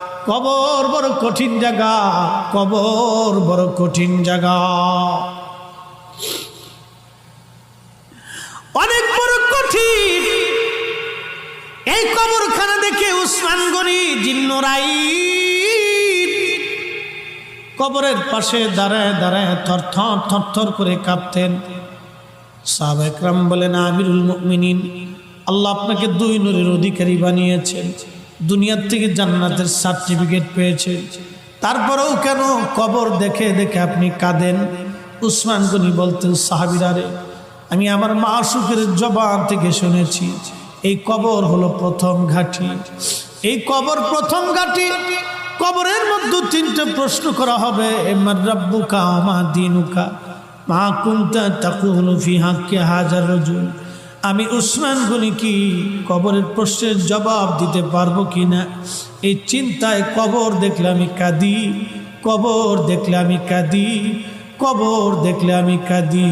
কবর বড় কঠিন জায়গা, কবর বড় কঠিন জায়গা, অনেক বড় কঠিন। এই কবরখানা দেখে উসমান গনি জিন্নুরাইন কবরের পাশে দাঁড়ায় দাঁড়ায় থরথর থরথর করে কাঁপতেন। সাহাবা একরাম বলেন, আমিরুল মুমিনিন, আল্লাহ আপনাকে দুই নূরের অধিকারী বানিয়েছেন, দুনিয়ার থেকে জান্নাতের সার্টিফিকেট পেয়েছেন, তারপরেও কেন কবর দেখে দেখে আপনি কাঁদেন? উসমান গনি বলতেন, সাহাবীরা রে, আমি আমার মাসুকের জবান থেকে শুনেছি এই কবর হলো প্রথম ঘাঁটি। এই কবর প্রথম ঘাঁটি। কবরের মধ্যে তিনটে প্রশ্ন করা হবে, মান রাব্বুকা ওয়া মা দীনুকা মা কুনতা তাকুলু ফি হাক্কি হাযার রাজুল। আমি উসমান গনি কি কবরের প্রশ্নের জবাব দিতে পারবো কিনা, এই চিন্তায় কবর দেখলে আমি কাঁদি, কবর দেখলে আমি কাঁদি, কবর দেখলে আমি কাঁদি।